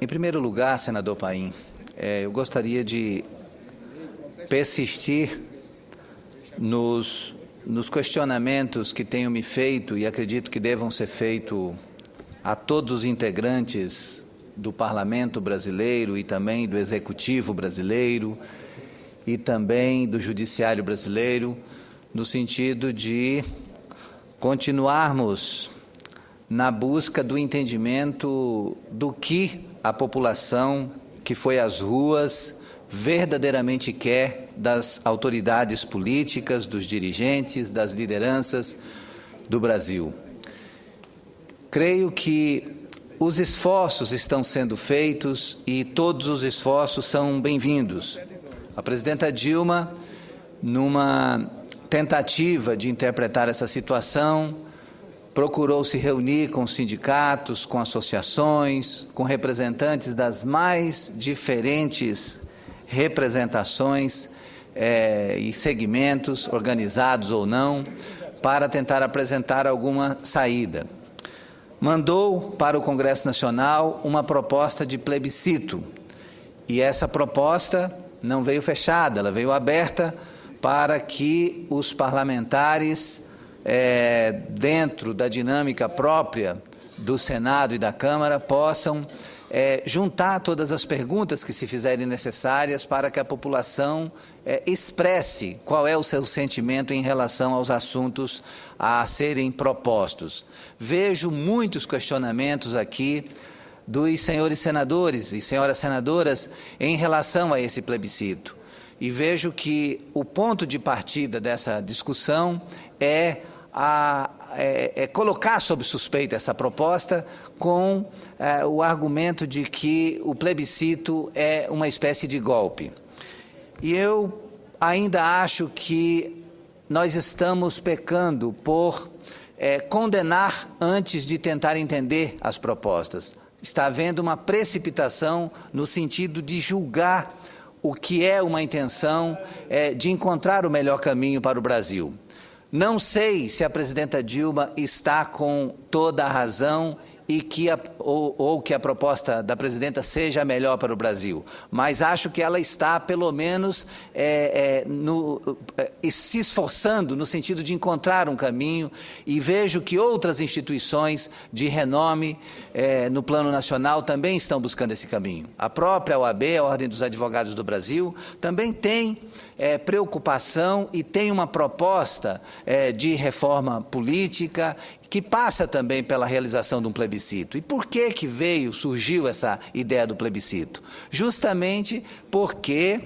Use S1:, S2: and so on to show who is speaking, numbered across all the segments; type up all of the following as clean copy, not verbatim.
S1: Em primeiro lugar, senador Paim, eu gostaria de persistir nos questionamentos que tenho me feito e acredito que devam ser feitos a todos os integrantes do Parlamento brasileiro e também do Executivo brasileiro e também do Judiciário brasileiro, no sentido de continuarmos na busca do entendimento do que a população que foi às ruas verdadeiramente quer das autoridades políticas, dos dirigentes, das lideranças do Brasil. Creio que os esforços estão sendo feitos e todos os esforços são bem-vindos. A presidenta Dilma, numa tentativa de interpretar essa situação, procurou se reunir com sindicatos, com associações, com representantes das mais diferentes representações e segmentos, organizados ou não, para tentar apresentar alguma saída. Mandou para o Congresso Nacional uma proposta de plebiscito, e essa proposta não veio fechada, ela veio aberta para que os parlamentares, dentro da dinâmica própria do Senado e da Câmara, possam juntar todas as perguntas que se fizerem necessárias para que a população expresse qual é o seu sentimento em relação aos assuntos a serem propostos. Vejo muitos questionamentos aqui dos senhores senadores e senhoras senadoras em relação a esse plebiscito. E vejo que o ponto de partida dessa discussão é colocar sob suspeita essa proposta com o argumento de que o plebiscito é uma espécie de golpe. E eu ainda acho que nós estamos pecando por condenar antes de tentar entender as propostas. Está havendo uma precipitação no sentido de julgar o que é uma intenção de encontrar o melhor caminho para o Brasil. Não sei se a presidenta Dilma está com toda a razão e que que a proposta da presidenta seja a melhor para o Brasil, mas acho que ela está, pelo menos, se esforçando no sentido de encontrar um caminho, e vejo que outras instituições de renome no plano nacional também estão buscando esse caminho. A própria OAB, a Ordem dos Advogados do Brasil, também tem preocupação e tem uma proposta de reforma política que passa também pela realização de um plebiscito. E por que surgiu essa ideia do plebiscito? Justamente porque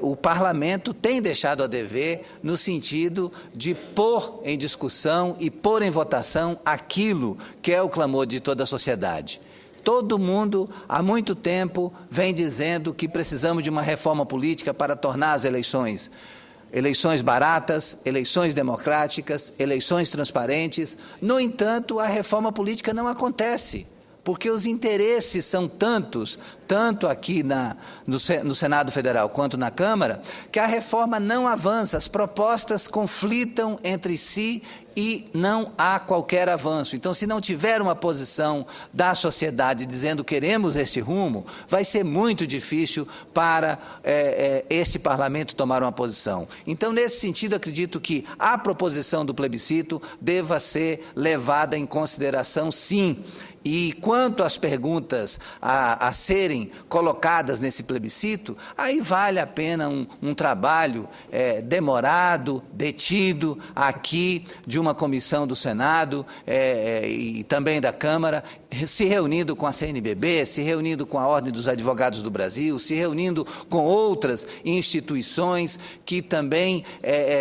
S1: o Parlamento tem deixado a dever no sentido de pôr em discussão e pôr em votação aquilo que é o clamor de toda a sociedade. Todo mundo, há muito tempo, vem dizendo que precisamos de uma reforma política para tornar as eleições baratas, eleições democráticas, eleições transparentes. No entanto, a reforma política não acontece, porque os interesses são tantos, tanto aqui no Senado Federal quanto na Câmara, que a reforma não avança, as propostas conflitam entre si e não há qualquer avanço. Então, se não tiver uma posição da sociedade dizendo queremos este rumo, vai ser muito difícil para este Parlamento tomar uma posição. Então, nesse sentido, acredito que a proposição do plebiscito deva ser levada em consideração, sim. E quanto às perguntas a serem colocadas nesse plebiscito, aí vale a pena um trabalho demorado, detido, aqui de uma comissão do Senado e também da Câmara, se reunindo com a CNBB, se reunindo com a Ordem dos Advogados do Brasil, se reunindo com outras instituições que também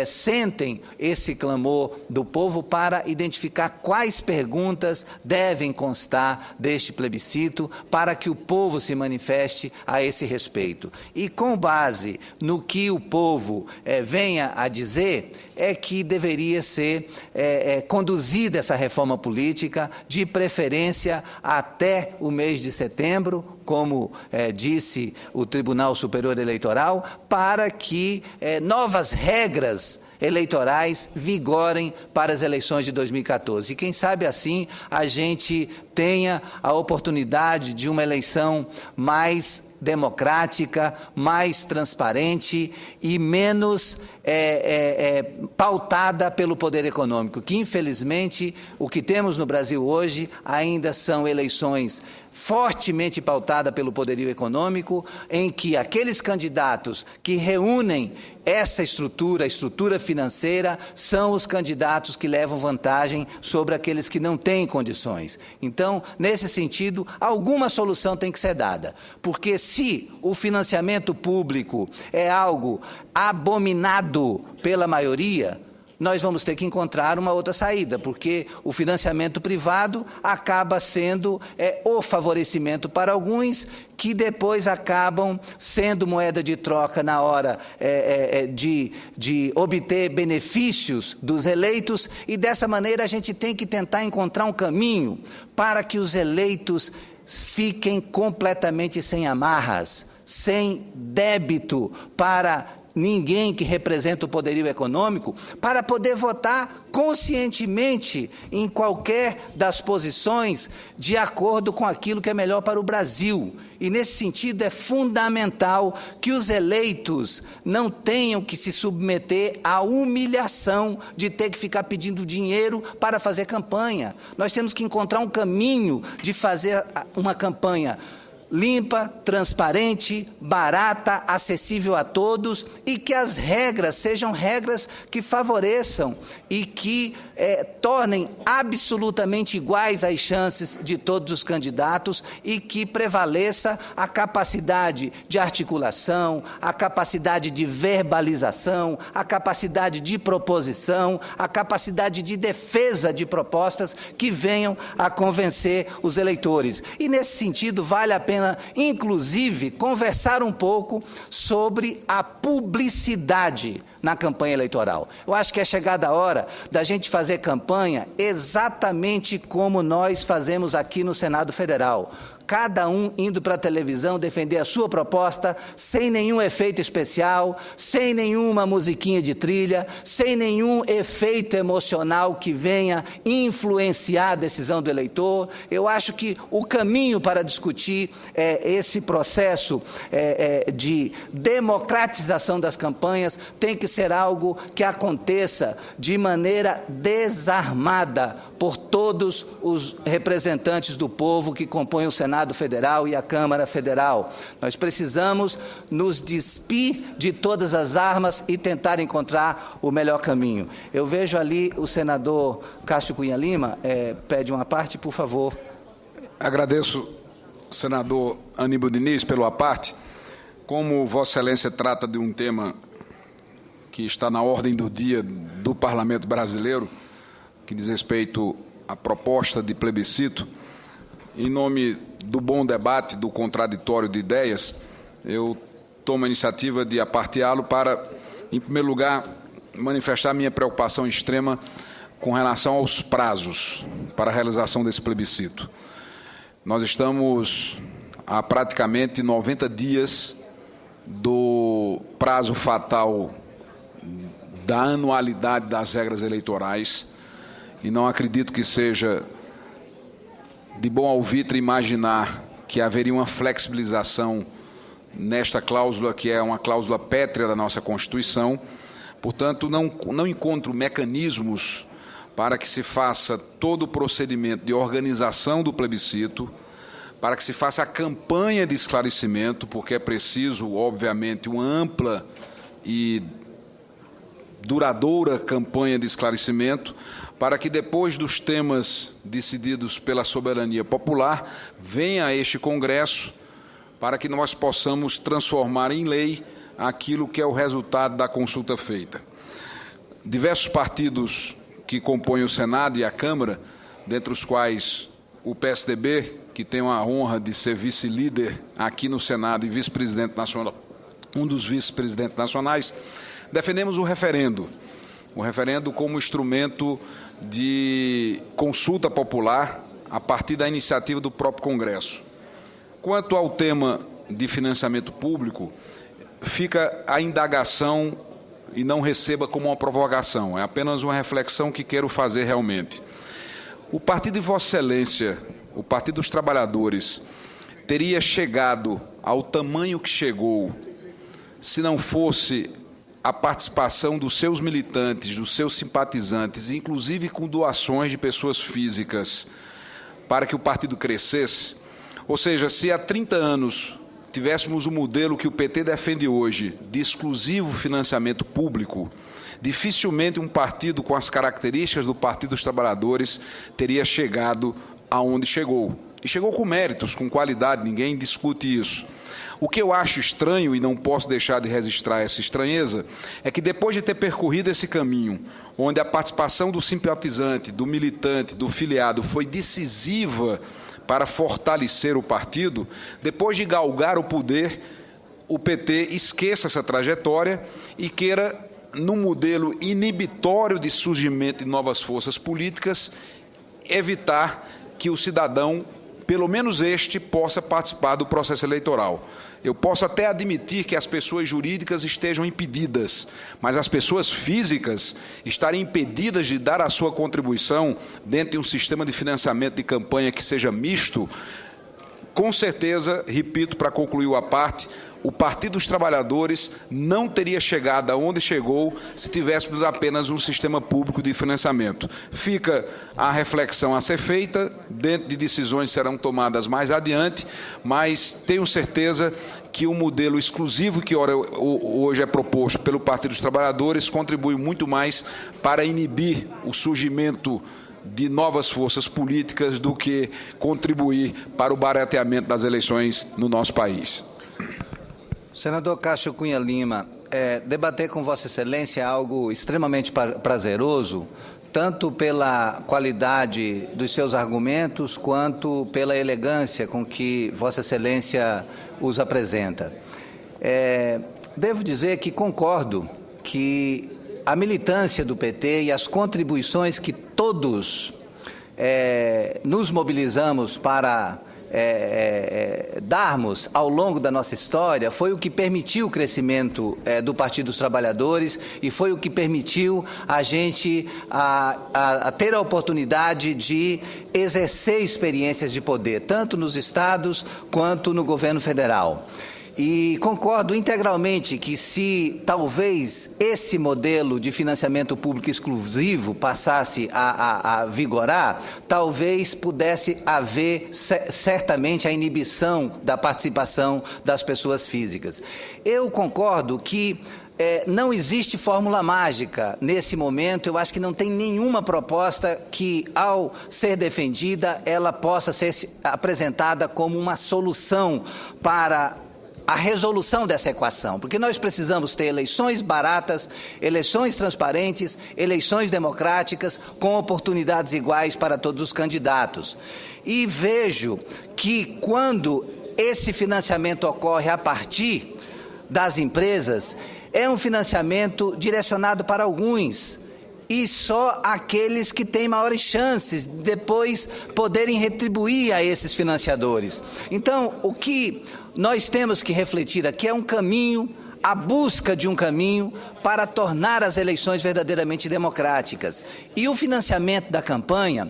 S1: sentem esse clamor do povo para identificar quais perguntas devem constar deste plebiscito para que o povo se manifeste a esse respeito. E com base no que o povo venha a dizer, é que deveria ser conduzida essa reforma política, de preferência até o mês de setembro, como disse o Tribunal Superior Eleitoral, para que novas regras eleitorais vigorem para as eleições de 2014. E quem sabe assim a gente tenha a oportunidade de uma eleição mais democrática, mais transparente e menos pautada pelo poder econômico, que infelizmente o que temos no Brasil hoje ainda são eleições fortemente pautadas pelo poderio econômico, em que aqueles candidatos que reúnem essa estrutura, a estrutura financeira, são os candidatos que levam vantagem sobre aqueles que não têm condições. Então, nesse sentido, alguma solução tem que ser dada, porque se o financiamento público é algo abominado pela maioria, nós vamos ter que encontrar uma outra saída, porque o financiamento privado acaba sendo o favorecimento para alguns, que depois acabam sendo moeda de troca na hora de obter benefícios dos eleitos, e dessa maneira a gente tem que tentar encontrar um caminho para que os eleitos fiquem completamente sem amarras, sem débito para ninguém que representa o poderio econômico, para poder votar conscientemente em qualquer das posições de acordo com aquilo que é melhor para o Brasil. E, nesse sentido, é fundamental que os eleitos não tenham que se submeter à humilhação de ter que ficar pedindo dinheiro para fazer campanha. Nós temos que encontrar um caminho de fazer uma campanha limpa, transparente, barata, acessível a todos, e que as regras sejam regras que favoreçam e que tornem absolutamente iguais as chances de todos os candidatos, e que prevaleça a capacidade de articulação, a capacidade de verbalização, a capacidade de proposição, a capacidade de defesa de propostas que venham a convencer os eleitores. E, nesse sentido, vale a pena inclusive, conversar um pouco sobre a publicidade na campanha eleitoral. Eu acho que é chegada a hora da gente fazer campanha exatamente como nós fazemos aqui no Senado Federal. Cada um indo para a televisão defender a sua proposta, sem nenhum efeito especial, sem nenhuma musiquinha de trilha, sem nenhum efeito emocional que venha influenciar a decisão do eleitor. Eu acho que o caminho para discutir esse processo de democratização das campanhas tem que ser algo que aconteça de maneira desarmada por todos os representantes do povo que compõem o Senado Federal e a Câmara Federal. Nós precisamos nos despir de todas as armas e tentar encontrar o melhor caminho. Eu vejo ali o senador Cássio Cunha Lima, pede uma parte, por favor.
S2: Agradeço, senador Aníbal Diniz, pelo aparte. Como Vossa Excelência trata de um tema que está na ordem do dia do Parlamento brasileiro, que diz respeito à proposta de plebiscito, em nome do bom debate, do contraditório de ideias, eu tomo a iniciativa de aparteá-lo para, em primeiro lugar, manifestar minha preocupação extrema com relação aos prazos para a realização desse plebiscito. Nós estamos há praticamente 90 dias do prazo fatal da anualidade das regras eleitorais, e não acredito que seja de bom alvitre imaginar que haveria uma flexibilização nesta cláusula, que é uma cláusula pétrea da nossa Constituição. Portanto, não encontro mecanismos para que se faça todo o procedimento de organização do plebiscito, para que se faça a campanha de esclarecimento, porque é preciso, obviamente, uma ampla e duradoura campanha de esclarecimento, para que depois dos temas decididos pela soberania popular, venha a este Congresso, para que nós possamos transformar em lei aquilo que é o resultado da consulta feita. Diversos partidos que compõem o Senado e a Câmara, dentre os quais o PSDB, que tem a honra de ser vice-líder aqui no Senado e vice-presidente nacional, um dos vice-presidentes nacionais, defendemos o referendo como instrumento de consulta popular a partir da iniciativa do próprio Congresso. Quanto ao tema de financiamento público, fica a indagação e não receba como uma provocação. É apenas uma reflexão que quero fazer realmente. O partido de Vossa Excelência, o Partido dos Trabalhadores, teria chegado ao tamanho que chegou se não fosse a participação dos seus militantes, dos seus simpatizantes, inclusive com doações de pessoas físicas, para que o partido crescesse? Ou seja, se há 30 anos tivéssemos o modelo que o PT defende hoje, de exclusivo financiamento público, dificilmente um partido com as características do Partido dos Trabalhadores teria chegado aonde chegou. E chegou com méritos, com qualidade, ninguém discute isso. O que eu acho estranho, e não posso deixar de registrar essa estranheza, é que depois de ter percorrido esse caminho, onde a participação do simpatizante, do militante, do filiado foi decisiva para fortalecer o partido, depois de galgar o poder, o PT esqueça essa trajetória e queira, num modelo inibitório de surgimento de novas forças políticas, evitar que o cidadão, pelo menos este, possa participar do processo eleitoral. Eu posso até admitir que as pessoas jurídicas estejam impedidas, mas as pessoas físicas estarem impedidas de dar a sua contribuição dentro de um sistema de financiamento de campanha que seja misto. Com certeza, repito, para concluir a parte, o Partido dos Trabalhadores não teria chegado aonde chegou se tivéssemos apenas um sistema público de financiamento. Fica a reflexão a ser feita, dentro de decisões que serão tomadas mais adiante, mas tenho certeza que o modelo exclusivo que hoje é proposto pelo Partido dos Trabalhadores contribui muito mais para inibir o surgimento de novas forças políticas do que contribuir para o barateamento das eleições no nosso país.
S1: Senador Cássio Cunha Lima, debater com Vossa Excelência é algo extremamente prazeroso, tanto pela qualidade dos seus argumentos, quanto pela elegância com que Vossa Excelência os apresenta. Devo dizer que concordo que a militância do PT e as contribuições que todos nos mobilizamos para darmos ao longo da nossa história foi o que permitiu o crescimento do Partido dos Trabalhadores e foi o que permitiu a gente a ter a oportunidade de exercer experiências de poder, tanto nos estados quanto no governo federal. E concordo integralmente que se talvez esse modelo de financiamento público exclusivo passasse a vigorar, talvez pudesse haver certamente a inibição da participação das pessoas físicas. Eu concordo que não existe fórmula mágica nesse momento. Eu acho que não tem nenhuma proposta que, ao ser defendida, ela possa ser apresentada como uma solução para a resolução dessa equação, porque nós precisamos ter eleições baratas, eleições transparentes, eleições democráticas, com oportunidades iguais para todos os candidatos. E vejo que quando esse financiamento ocorre a partir das empresas, é um financiamento direcionado para alguns, e só aqueles que têm maiores chances de depois poderem retribuir a esses financiadores. Então, o que nós temos que refletir aqui é um caminho, a busca de um caminho para tornar as eleições verdadeiramente democráticas. E o financiamento da campanha,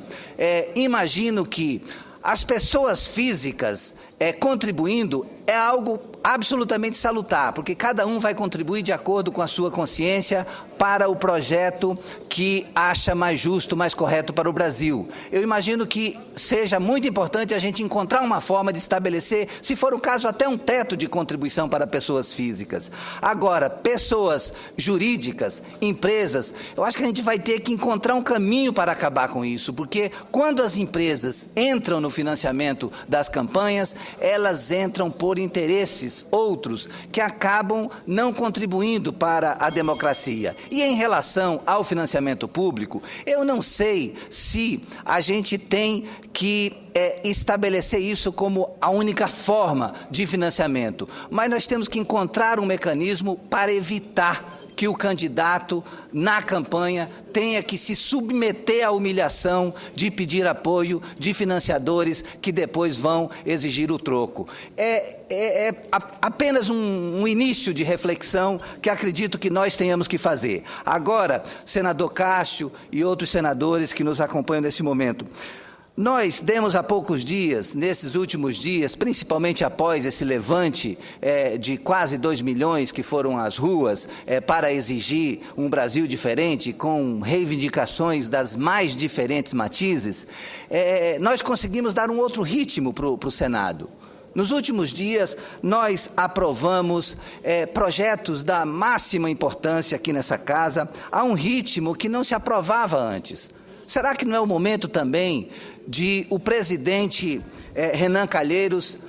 S1: imagino que as pessoas físicas contribuindo é algo absolutamente salutar, porque cada um vai contribuir de acordo com a sua consciência para o projeto que acha mais justo, mais correto para o Brasil. Eu imagino que seja muito importante a gente encontrar uma forma de estabelecer, se for o caso, até um teto de contribuição para pessoas físicas. Agora, pessoas jurídicas, empresas, eu acho que a gente vai ter que encontrar um caminho para acabar com isso, porque quando as empresas entram no financiamento das campanhas, elas entram por interesses outros que acabam não contribuindo para a democracia. E em relação ao financiamento público, eu não sei se a gente tem que estabelecer isso como a única forma de financiamento, mas nós temos que encontrar um mecanismo para evitar que o candidato, na campanha, tenha que se submeter à humilhação de pedir apoio de financiadores que depois vão exigir o troco. É apenas um início de reflexão que acredito que nós tenhamos que fazer. Agora, senador Cássio e outros senadores que nos acompanham nesse momento, nós demos há poucos dias, nesses últimos dias, principalmente após esse levante de quase 2 milhões que foram às ruas para exigir um Brasil diferente, com reivindicações das mais diferentes matizes, nós conseguimos dar um outro ritmo para o Senado. Nos últimos dias, nós aprovamos projetos da máxima importância aqui nessa casa, a um ritmo que não se aprovava antes. Será que não é o momento também de o presidente Renan Calheiros,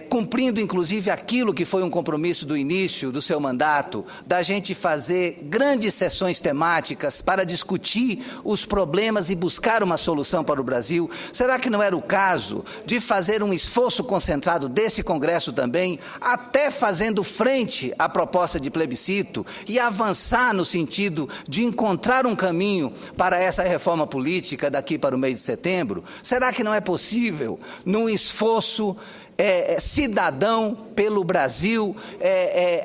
S1: cumprindo inclusive aquilo que foi um compromisso do início do seu mandato, da gente fazer grandes sessões temáticas para discutir os problemas e buscar uma solução para o Brasil? Será que não era o caso de fazer um esforço concentrado desse Congresso também, até fazendo frente à proposta de plebiscito e avançar no sentido de encontrar um caminho para essa reforma política daqui para o mês de setembro? Será que não é possível, num esforço cidadão pelo Brasil,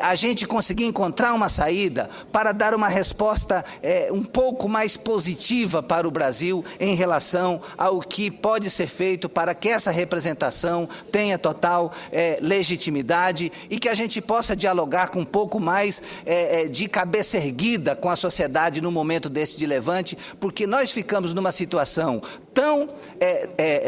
S1: a gente conseguir encontrar uma saída para dar uma resposta um pouco mais positiva para o Brasil em relação ao que pode ser feito para que essa representação tenha total legitimidade e que a gente possa dialogar com um pouco mais de cabeça erguida com a sociedade no momento desse de levante, porque nós ficamos numa situação tão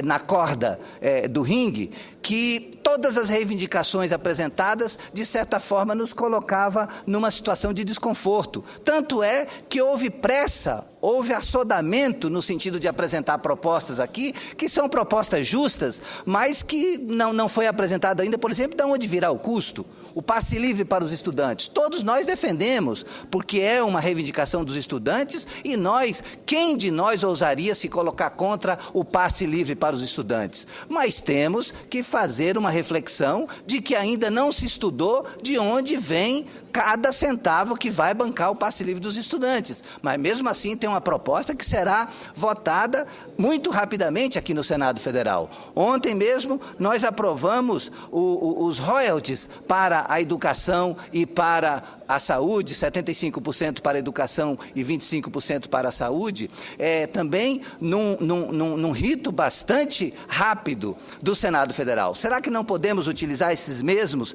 S1: na corda do ringue que todas as reivindicações apresentadas, de certa forma, nos colocava numa situação de desconforto. Tanto é que houve pressa, houve assodamento no sentido de apresentar propostas aqui, que são propostas justas, mas que não foi apresentado ainda, por exemplo, de onde virá o custo. O passe livre para os estudantes. Todos nós defendemos, porque é uma reivindicação dos estudantes e quem de nós ousaria se colocar contra o passe livre para os estudantes? Mas temos que fazer uma reflexão de que ainda não se estudou de onde vem cada centavo que vai bancar o passe livre dos estudantes. Mas, mesmo assim, tem uma proposta que será votada muito rapidamente aqui no Senado Federal. Ontem mesmo, nós aprovamos os royalties para a educação e para a saúde, 75% para a educação e 25% para a saúde, também num rito bastante rápido do Senado Federal. Será que não podemos utilizar esses mesmos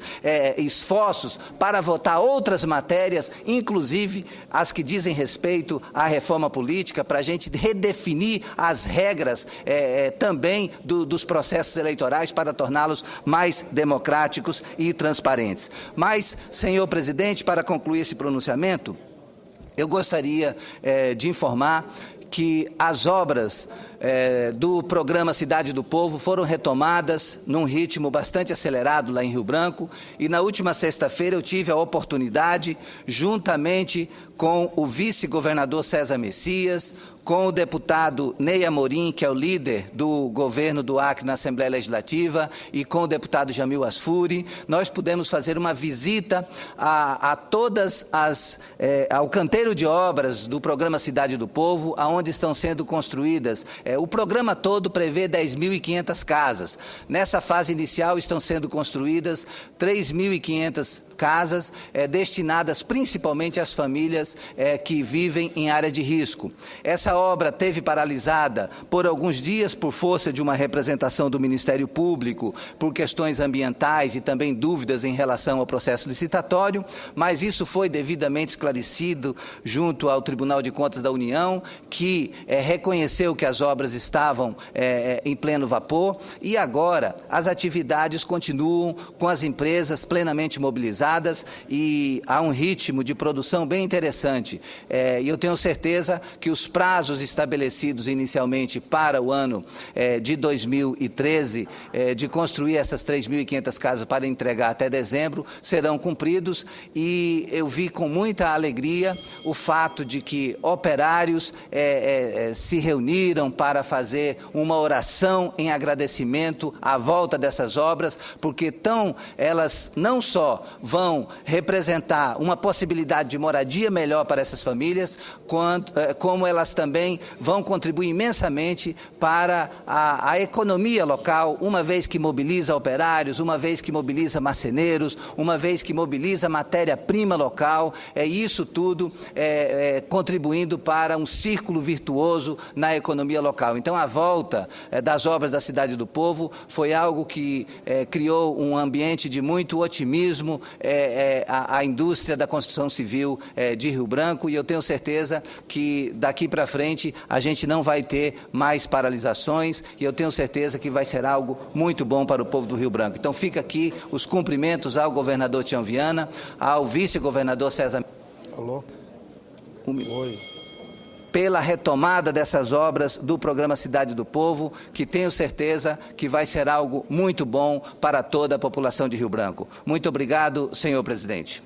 S1: esforços para votar outras matérias, inclusive as que dizem respeito à reforma política, para a gente redefinir as regras também dos processos eleitorais para torná-los mais democráticos e transparentes? Mas, senhor presidente, para concluir esse pronunciamento, eu gostaria de informar que as obras do programa Cidade do Povo foram retomadas num ritmo bastante acelerado lá em Rio Branco, e na última sexta-feira eu tive a oportunidade, juntamente com o vice-governador César Messias, com o deputado Ney Amorim, que é o líder do governo do Acre na Assembleia Legislativa, e com o deputado Jamil Asfuri, nós pudemos fazer uma visita ao canteiro de obras do programa Cidade do Povo, aonde estão sendo construídas. O programa todo prevê 10.500 casas. Nessa fase inicial estão sendo construídas 3.500 casas destinadas principalmente às famílias que vivem em área de risco. Essa obra teve paralisada por alguns dias por força de uma representação do Ministério Público, por questões ambientais e também dúvidas em relação ao processo licitatório, mas isso foi devidamente esclarecido junto ao Tribunal de Contas da União, que reconheceu que as obras estavam em pleno vapor, e agora as atividades continuam com as empresas plenamente mobilizadas e há um ritmo de produção bem interessante. E eu tenho certeza que os prazos prazos estabelecidos inicialmente para o ano de 2013, de construir essas 3.500 casas para entregar até dezembro, serão cumpridos, e eu vi com muita alegria o fato de que operários se reuniram para fazer uma oração em agradecimento à volta dessas obras, porque elas não só vão representar uma possibilidade de moradia melhor para essas famílias, como elas também vão contribuir imensamente para a economia local, uma vez que mobiliza operários, uma vez que mobiliza marceneiros, uma vez que mobiliza matéria-prima local, isso tudo contribuindo para um círculo virtuoso na economia local. Então, a volta das obras da Cidade do Povo foi algo que criou um ambiente de muito otimismo à indústria da construção civil de Rio Branco, e eu tenho certeza que daqui para frente a gente não vai ter mais paralisações, e eu tenho certeza que vai ser algo muito bom para o povo do Rio Branco. Então fica aqui os cumprimentos ao governador Tião Viana, ao vice-governador César...
S3: Alô?
S1: Oi. Pela retomada dessas obras do programa Cidade do Povo, que tenho certeza que vai ser algo muito bom para toda a população de Rio Branco. Muito obrigado, senhor presidente.